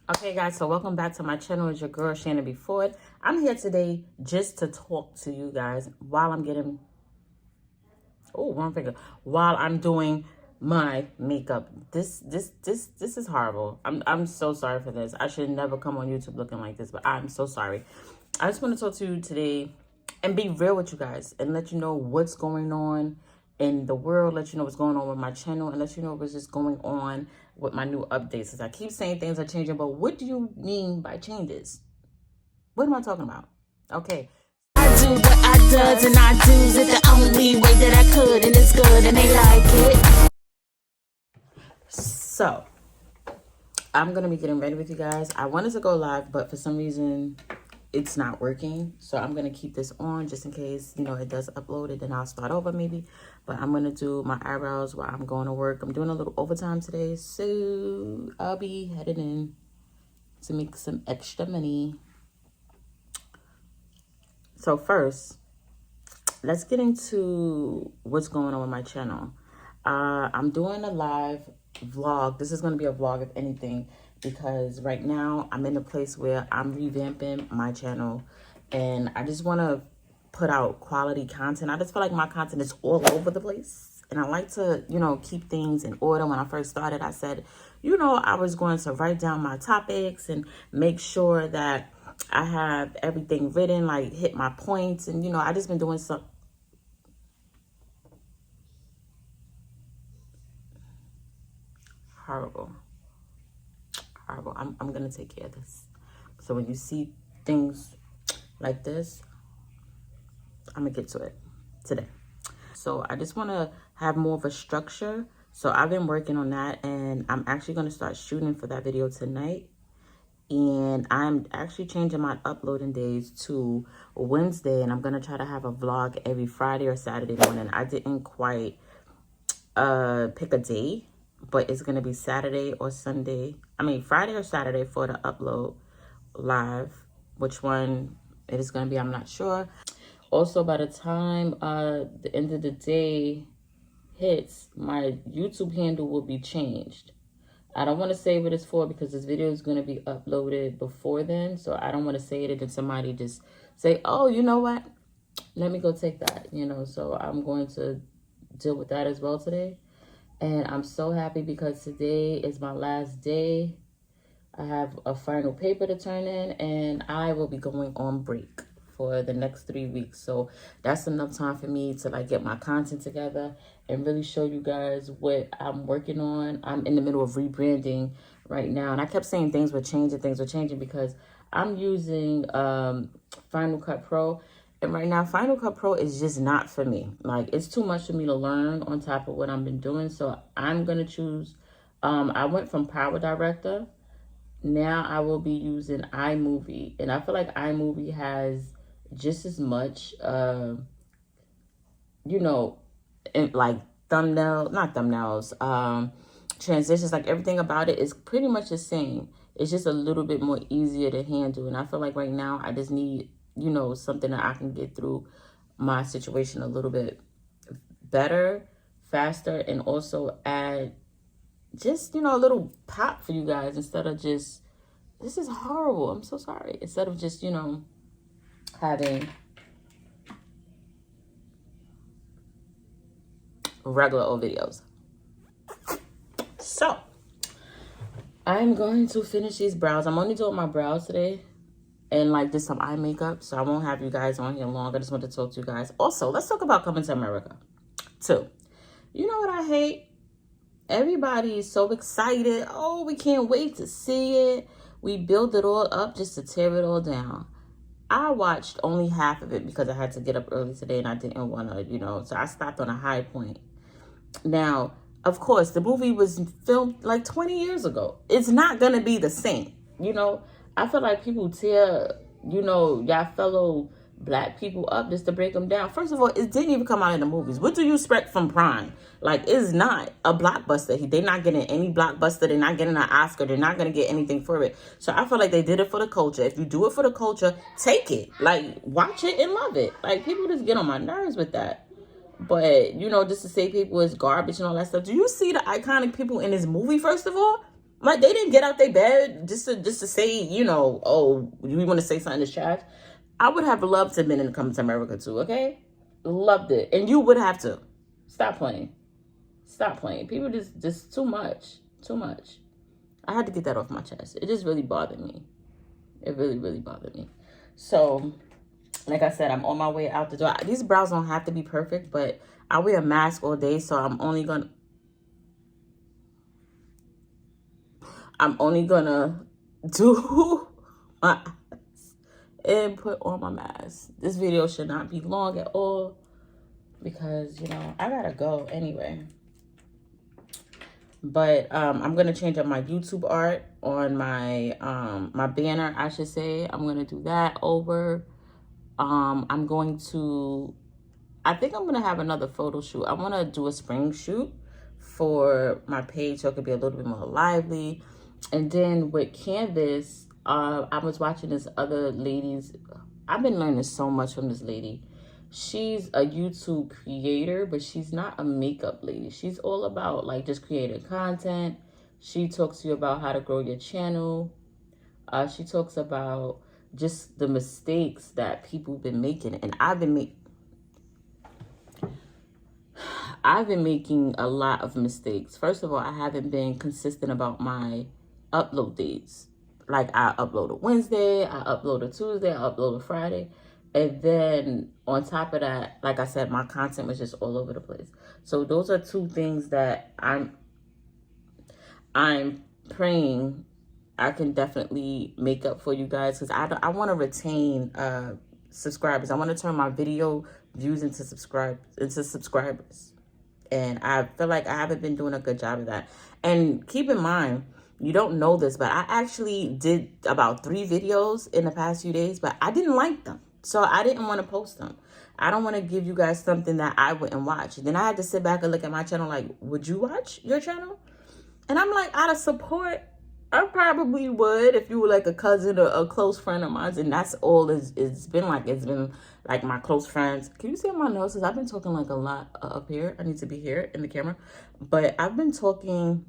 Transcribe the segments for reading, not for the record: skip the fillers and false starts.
Okay guys, so welcome back to my channel. It's your girl Shannonbford. I'm here today just to talk to you guys while I'm getting while I'm doing my makeup. This is horrible. I'm so sorry for this. I should never come on YouTube looking like this, but I'm so sorry. I just want to talk to you today and be real with you guys and let you know what's going on in the world, let you know what's going on with my channel, and let you know what's just going on with my new updates. As I keep saying things are changing, but what do you mean by changes? What am I talking about? Okay. I do what I does and I do's it the only way that I could, and it's good and they like it. So I'm gonna be getting ready with you guys. I wanted to go live, but for some reason it's not working, so I'm gonna keep this on just in case, you know, it does upload it, then I'll start over maybe. But I'm gonna do my eyebrows while I'm going to work. I'm doing a little overtime today, so I'll be headed in to make some extra money. So first, let's get into what's going on with my channel. I'm doing a live vlog. This is going to be a vlog, if anything, because right now I'm in a place where I'm revamping my channel and I just want to put out quality content. I just feel like my content is all over the place and I like to, you know, keep things in order. When I first started, I said, you know, I was going to write down my topics and make sure that I have everything written, like hit my points. And, you know, I just been doing some horrible. I'm gonna take care of this. So when you see things like this, I'm gonna get to it today. So I just want to have more of a structure. So I've been working on that and I'm actually going to start shooting for that video tonight. And I'm actually changing my uploading days to Wednesday, and I'm going to try to have a vlog every Friday or Saturday morning. I didn't quite pick a day, but it's going to be Saturday or Sunday. I mean, Friday or Saturday for the upload live. Which one it is going to be, I'm not sure. Also, by the time the end of the day hits, my YouTube handle will be changed. I don't want to say what it's for because this video is going to be uploaded before then. So I don't want to say it and then somebody just say, oh, you know what? Let me go take that, you know. So I'm going to deal with that as well today. And I'm so happy because today is my last day. I have a final paper to turn in and I will be going on break for the next 3 weeks. So that's enough time for me to like get my content together and really show you guys what I'm working on. I'm in the middle of rebranding right now. And I kept saying things were changing because I'm using Final Cut Pro. And right now, Final Cut Pro is just not for me. Like, it's too much for me to learn on top of what I've been doing. So I'm going to choose, I went from Power Director. Now I will be using iMovie. And I feel like iMovie has just as much, you know, like transitions, like everything about it is pretty much the same. It's just a little bit more easier to handle. And I feel like right now I just need, you know, something that I can get through my situation a little bit better, faster, and also add just, you know, a little pop for you guys instead of just, this is horrible, I'm so sorry. Instead of just, you know, having regular old videos. So I'm going to finish these brows. I'm only doing my brows today and like just some eye makeup, so I won't have you guys on here long. I just want to talk to you guys. Also, let's talk about coming to America too. You know what I hate? Everybody is so excited. Oh, we can't wait to see it. We build it all up just to tear it all down. I watched only half of it because I had to get up early today and I didn't want to, you know, so I stopped on a high point. Now, of course, the movie was filmed like 20 years ago. It's not going to be the same. You know, I feel like people tear, you know, y'all fellow black people up just to break them down. First of all, it didn't even come out in the movies. What do you expect from Prime? Like, it's not a blockbuster. They're not getting any blockbuster. They're not getting an Oscar. They're not going to get anything for it. So I feel like they did it for the culture. If you do it for the culture, take it. Like, watch it and love it. Like, people just get on my nerves with that. But, you know, just to say people is garbage and all that stuff. Do you see the iconic people in this movie, first of all? Like, they didn't get out their bed just to say, you know, oh, we want to say something that's trash. I would have loved to have been in Come to America too, okay? Loved it. And you would have to. Stop playing. Stop playing. People just too much. Too much. I had to get that off my chest. It just really bothered me. It really, really bothered me. So, like I said, I'm on my way out the door. These brows don't have to be perfect, but I wear a mask all day, so I'm only gonna do my eyes and put on my mask. This video should not be long at all because, you know, I gotta go anyway. But I'm gonna change up my YouTube art on my my banner, I should say. I'm gonna do that over. I'm going to, I think I'm gonna have another photo shoot. I want to do a spring shoot for my page so it could be a little bit more lively. And then with Canvas, I was watching this other lady's. I've been learning so much from this lady. She's a YouTube creator, but she's not a makeup lady. She's all about like just creating content. She talks to you about how to grow your channel. She talks about just the mistakes that people have been making, and I've been making a lot of mistakes. First of all, I haven't been consistent about my upload dates. Like, I uploaded Wednesday, I uploaded Tuesday, I uploaded Friday. And then on top of that, like I said, my content was just all over the place. So those are two things that I'm praying I can definitely make up for you guys, because I want to retain subscribers. I want to turn my video views into subscribers. And I feel like I haven't been doing a good job of that. And keep in mind, you don't know this, but I actually did about 3 videos in the past few days, but I didn't like them. So I didn't want to post them. I don't want to give you guys something that I wouldn't watch. And then I had to sit back and look at my channel like, would you watch your channel? And I'm like, out of support, I probably would if you were like a cousin or a close friend of mine. And that's all it's been like. It's been like my close friends. Can you see my nose? Because I've been talking like a lot up here. I need to be here in the camera. But I've been talking,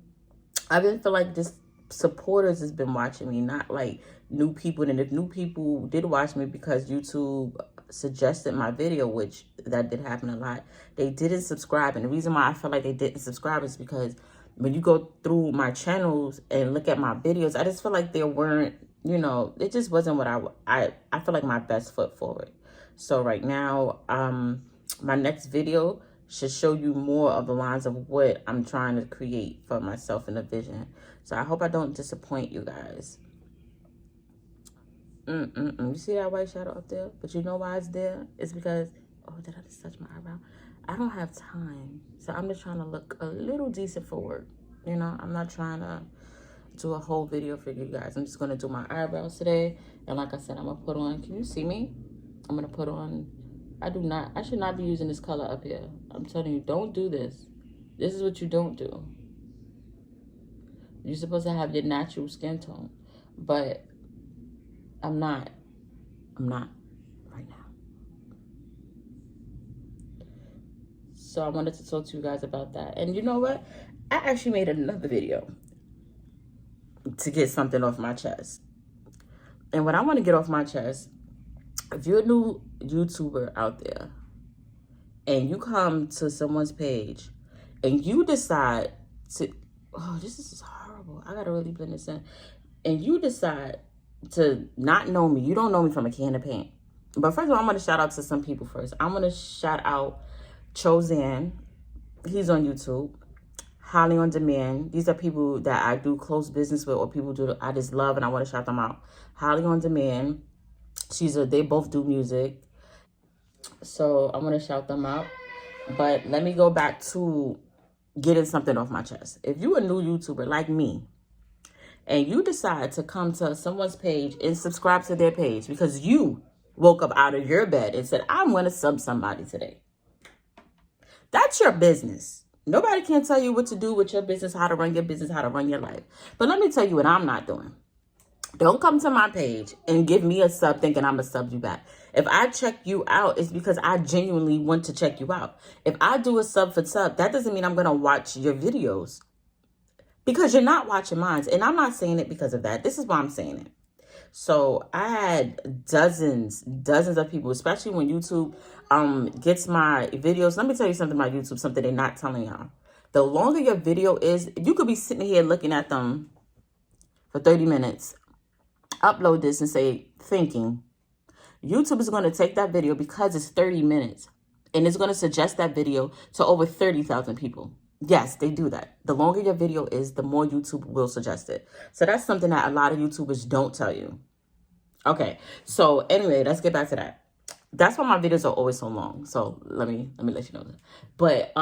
I didn't feel like just supporters has been watching me, not like new people. And if new people did watch me because YouTube suggested my video, which that did happen a lot, they didn't subscribe. And the reason why I feel like they didn't subscribe is because when you go through my channels and look at my videos, I just feel like there weren't, you know, it just wasn't what I feel like my best foot forward. So right now, my next video should show you more of the lines of what I'm trying to create for myself in the vision. So I hope I don't disappoint you guys. You see that white shadow up there? But you know why it's there? It's because, oh, did I just touch my eyebrow? I don't have time. So I'm just trying to look a little decent for work. You know, I'm not trying to do a whole video for you guys. I'm just going to do my eyebrows today. And like I said, I'm going to put on, can you see me? I'm going to put on, I should not be using this color up here. I'm telling you, don't do this. This is what you don't do. You're supposed to have your natural skin tone. But I'm not right now. So I wanted to talk to you guys about that. And you know what? I actually made another video to get something off my chest. And what I want to get off my chest, if you're a new YouTuber out there and you come to someone's page and you decide to, oh, this is horrible. I got to really blend this in. And you decide to not know me. You don't know me from a can of paint. But first of all, I'm going to shout out to some people first. I'm going to shout out Choregrapher. He's on YouTube. Holly on Demand. These are people that I do close business with, or people do I just love, and I want to shout them out. Holly on Demand. They both do music. So I want to shout them out. But let me go back to getting something off my chest. If you're a new YouTuber like me, and you decide to come to someone's page and subscribe to their page because you woke up out of your bed and said, I'm going to sub somebody today. That's your business. Nobody can tell you what to do with your business, how to run your business, how to run your life. But let me tell you what I'm not doing. Don't come to my page and give me a sub thinking I'm going to sub you back. If I check you out, it's because I genuinely want to check you out. If I do a sub for sub, that doesn't mean I'm going to watch your videos. because you're not watching mine. And I'm not saying it because of that. This is why I'm saying it. So I had dozens of people, especially when YouTube gets my videos. Let me tell you something about YouTube, something they're not telling y'all. The longer your video is, you could be sitting here looking at them for 30 minutes, upload this and say, thinking. YouTube is going to take that video because it's 30 minutes and it's going to suggest that video to over 30,000 people. Yes, they do that. The longer your video is, the more YouTube will suggest it. So that's something that a lot of YouTubers don't tell you. Okay, so anyway, let's get back to that. That's why my videos are always so long. So let me let you know that. But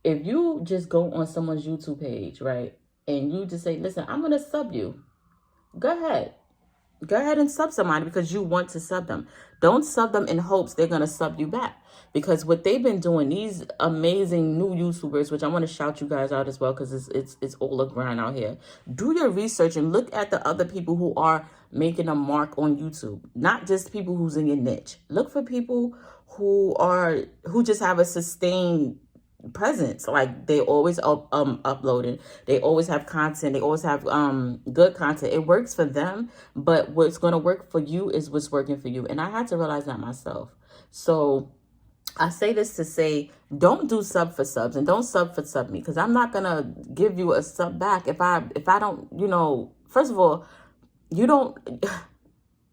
if you just go on someone's YouTube page, right, and you just say, listen, I'm gonna sub you, go ahead. Go ahead and sub somebody because you want to sub them. Don't sub them in hopes they're going to sub you back. Because what they've been doing, these amazing new YouTubers, which I want to shout you guys out as well because it's all a grind out here. Do your research and look at the other people who are making a mark on YouTube. Not just people who's in your niche. Look for people who just have a sustained presence. Like they always uploading, they always have content, they always have good content. It works for them, but what's going to work for you is what's working for you. And I had to realize that myself. So I say this to say, don't do sub for subs and don't sub for sub me, because I'm not gonna give you a sub back if I don't, you know. First of all, you don't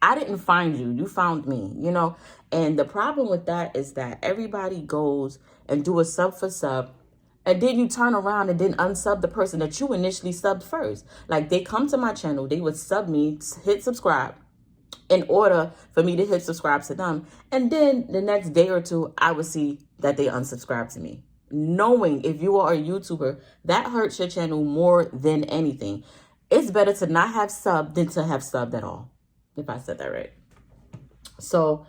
I didn't find you, you found me, you know. And the problem with that is that everybody goes and do a sub for sub, and then you turn around and then unsub the person that you initially subbed first. Like they come to my channel, they would sub me, hit subscribe in order for me to hit subscribe to them. And then the next day or two, I would see that they unsubscribe to me. Knowing if you are a YouTuber, that hurts your channel more than anything. It's better to not have subbed than to have subbed at all, if I said that right. So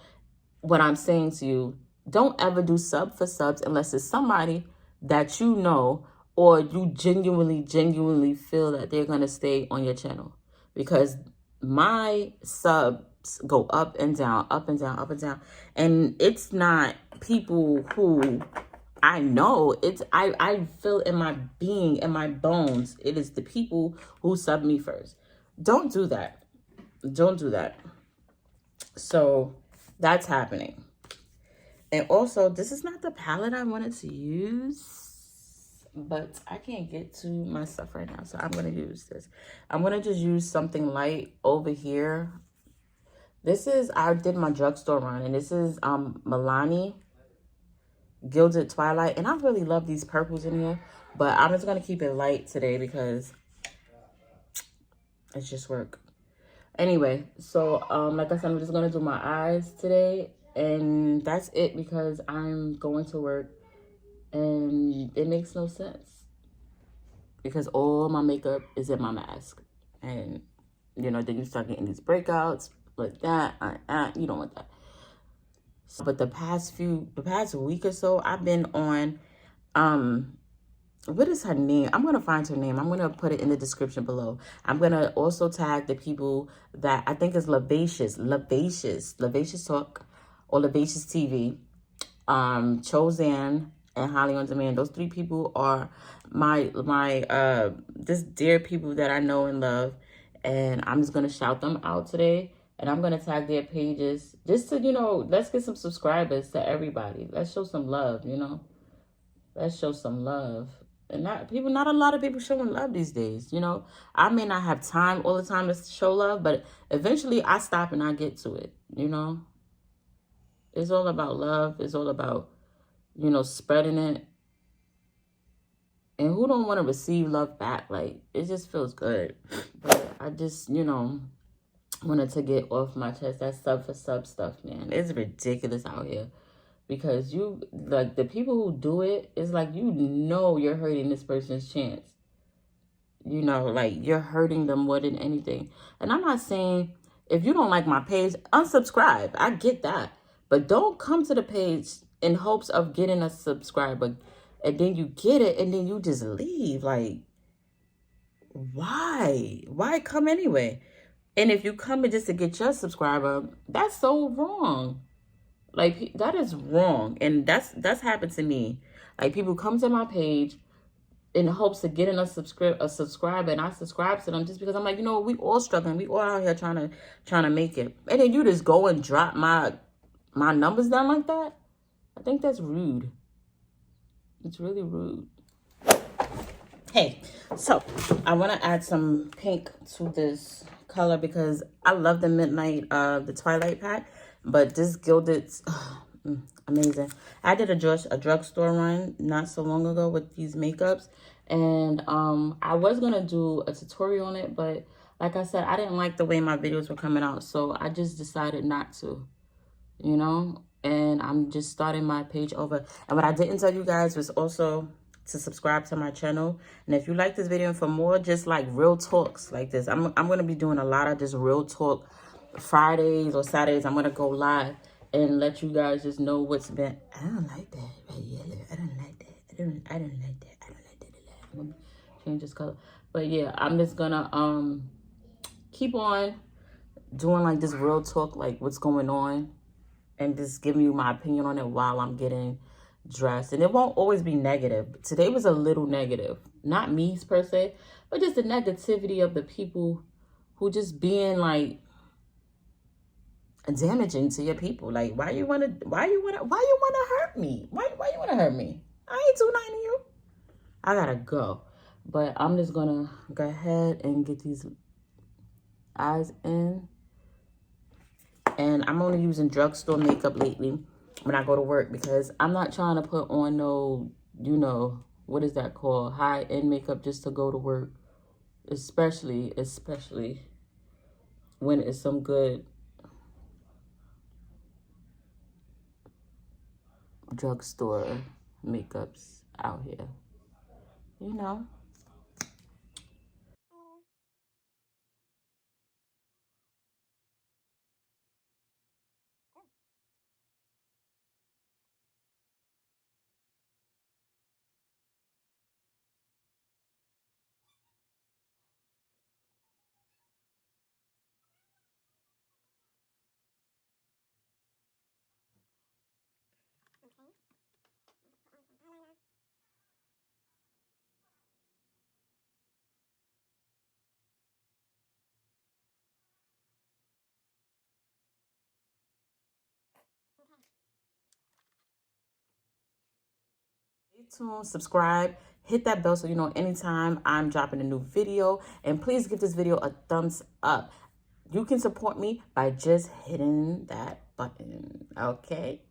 what I'm saying to you, don't ever do sub for subs unless it's somebody that you know or you genuinely feel that they're going to stay on your channel. Because my subs go up and down, up and down, up and down. And it's not people who I know. It's I feel in my being, in my bones, it is the people who sub me first. Don't do that. Don't do that. So that's happening. And also, this is not the palette I wanted to use, but I can't get to my stuff right now, so I'm going to use this. I'm going to just use something light over here. This is, I did my drugstore run, and this is Milani Gilded Twilight, and I really love these purples in here, but I'm just going to keep it light today because it's just work. Anyway, so like I said, I'm just going to do my eyes today, and that's it because I'm going to work, and it makes no sense because all my makeup is in my mask. And, you know, then you start getting these breakouts like that. You don't want that. So, but the past week or so, I've been on, what is her name? I'm going to find her name. I'm going to put it in the description below. I'm going to also tag the people that I think is Lavacious Talk or Lavacious TV, Chozan, and Holly on Demand. Those three people are my just dear people that I know and love. And I'm just going to shout them out today. And I'm going to tag their pages just to, you know, let's get some subscribers to everybody. Let's show some love, you know. Let's show some love. And not a lot of people showing love these days, you know. I may not have time all the time to show love, but eventually I stop and I get to it, you know. It's all about love. It's all about, you know, spreading it. And who don't want to receive love back? Like, it just feels good. But I just, you know, wanted to get off my chest that sub for sub stuff, man. It's ridiculous out here. Because you, like, the people who do it, it's like, you know you're hurting this person's chance. You know, like, you're hurting them more than anything. And I'm not saying, if you don't like my page, unsubscribe. I get that. But don't come to the page in hopes of getting a subscriber. And then you get it, and then you just leave. Like, why? Why come anyway? And if you come in just to get your subscriber, that's so wrong. Like, that is wrong. And that's happened to me. Like, people come to my page in hopes of getting a subscriber, and I subscribe to them just because I'm like, you know, we all struggling, we all out here trying to make it, and then you just go and drop my numbers down like that. I think that's rude. It's really rude. Hey, so I want to add some pink to this color because I love the midnight, the Twilight pack, but this gilded, amazing. I did a drugstore run not so long ago with these makeups, and I was gonna do a tutorial on it, but like I said, I didn't like the way my videos were coming out, so I just decided not to, you know. And I'm just starting my page over. And what I didn't tell you guys was also to subscribe to my channel. And if you like this video and for more just like real talks like this, I'm gonna be doing a lot of just real talk Fridays or Saturdays. I'm gonna go live and let you guys just know what's been. I don't like that right yellow. I don't like that. I don't like that. I don't like that. I'm gonna change this color. But yeah, I'm just gonna keep on doing like this real talk, like what's going on, and just giving you my opinion on it while I'm getting dressed. And it won't always be negative. Today was a little negative. Not me per se, but just the negativity of the people who just being like damaging to your people. Like, why you wanna hurt me? Why you wanna hurt me? I ain't do nothing to you. I gotta go. But I'm just gonna go ahead and get these eyes in. And I'm only using drugstore makeup lately when I go to work because I'm not trying to put on no, you know, what is that called? High-end makeup just to go to work. Especially when it's some good drugstore makeups out here. You know. Stay tuned, subscribe, hit that bell so you know anytime I'm dropping a new video. And please give this video a thumbs up. You can support me by just hitting that button, okay?